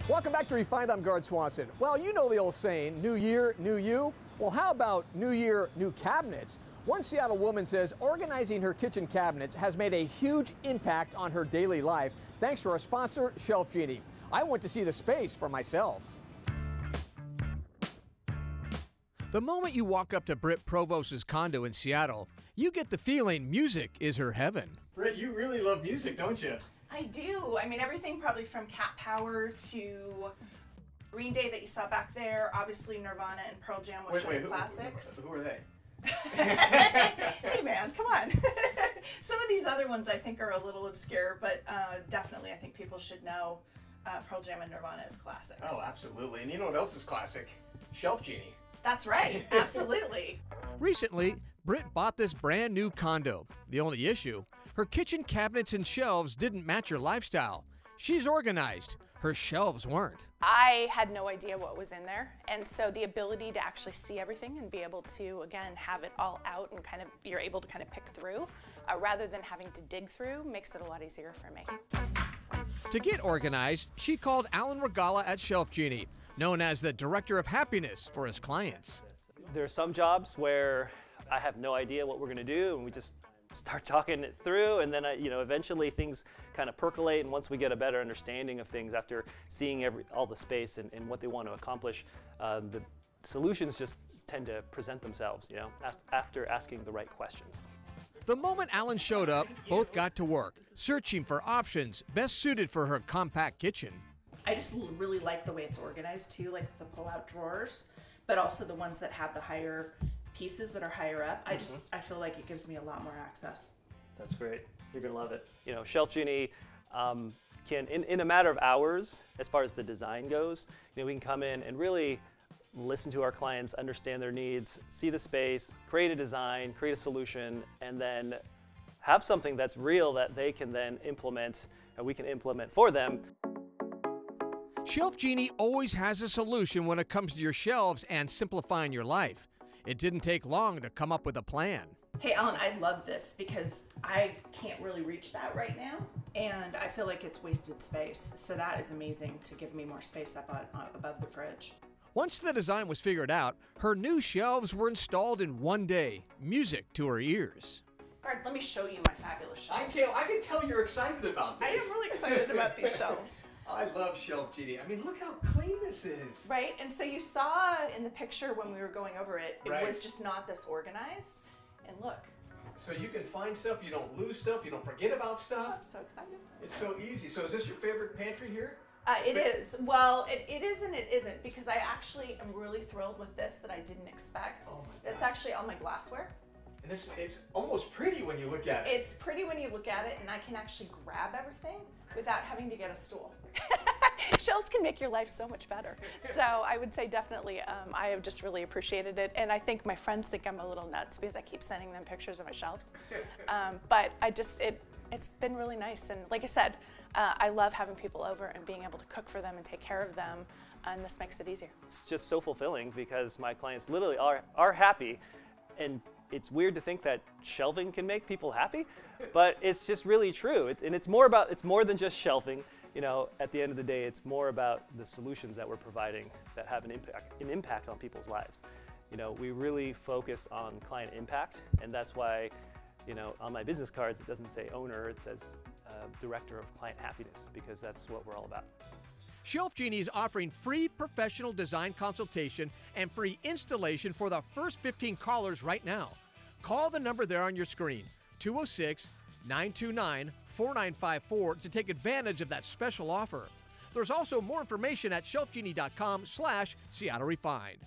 Welcome back to Refined. I'm Gaard Swanson. Well, you know the old saying, new year, new you. Well, how about new year, new cabinets? One Seattle woman says organizing her kitchen cabinets has made a huge impact on her daily life, thanks to our sponsor, ShelfGenie. I went to see the space for myself. The moment you walk up to Britt Provost's condo in Seattle, you get the feeling music is her heaven. Britt, you really love music, don't you? I do. I mean, everything probably from Cat Power to Green Day that you saw back there, obviously Nirvana and Pearl Jam, which are classics. Who are they? Hey man, come on. Some of these other ones I think are a little obscure, but definitely I think people should know Pearl Jam and Nirvana as classics. Oh, absolutely. And you know what else is classic? ShelfGenie. That's right, absolutely. Recently, Britt bought this brand new condo. The only issue, her kitchen cabinets and shelves didn't match her lifestyle. She's organized. Her shelves weren't. I had no idea what was in there, and so the ability to actually see everything and be able to, again, have it all out and kind of, you're able to kind of pick through, rather than having to dig through, makes it a lot easier for me. To get organized, she called Alan Regala at ShelfGenie, known as the Director of Happiness for his clients. There are some jobs where I have no idea what we're going to do, and we just start talking it through, and then eventually things kind of percolate, and once we get a better understanding of things after seeing all the space and what they want to accomplish, the solutions just tend to present themselves, after asking the right questions. The moment Alan showed up, both got to work, searching for options best suited for her compact kitchen. I just really like the way it's organized too, like the pull-out drawers, but also the ones that have the higher pieces that are higher up. I feel like it gives me a lot more access. That's great. You're gonna love it. ShelfGenie can, in a matter of hours, as far as the design goes, we can come in and really listen to our clients, understand their needs, see the space, create a design, create a solution, and then have something that's real that they can then implement and we can implement for them. ShelfGenie always has a solution when it comes to your shelves and simplifying your life. It didn't take long to come up with a plan. Hey Alan, I love this because I can't really reach that right now, and I feel like it's wasted space. So that is amazing to give me more space up above the fridge. Once the design was figured out, her new shelves were installed in one day. Music to her ears. Gaard, let me show you my fabulous shelves. I can tell you're excited about this. I am really excited about these shelves. I love ShelfGenie. I mean, look how clean this is. Right, and so you saw in the picture when we were going over it, it was just not this organized. And look. So you can find stuff, you don't lose stuff, you don't forget about stuff. I'm so excited. It's so easy. So is this your favorite pantry here? It is. Well, it is and it isn't, because I actually am really thrilled with this that I didn't expect. Oh my gosh. It's actually all my glassware. And it's almost pretty when you look at it. It's pretty when you look at it, and I can actually grab everything without having to get a stool. Shelves can make your life so much better. So I would say definitely I have just really appreciated it, and I think my friends think I'm a little nuts because I keep sending them pictures of my shelves. But it's been really nice, and like I said, I love having people over and being able to cook for them and take care of them, and this makes it easier. It's just so fulfilling because my clients literally are happy, and it's weird to think that shelving can make people happy, but it's just really true. It's more than just shelving. At the end of the day, it's more about the solutions that we're providing that have an impact on people's lives. We really focus on client impact, and that's why, on my business cards, it doesn't say owner, it says Director of Client Happiness, because that's what we're all about. ShelfGenie is offering free professional design consultation and free installation for the first 15 callers right now. Call the number there on your screen, 206-929-4954, to take advantage of that special offer. There's also more information at shelfgenie.com/Seattle Refined.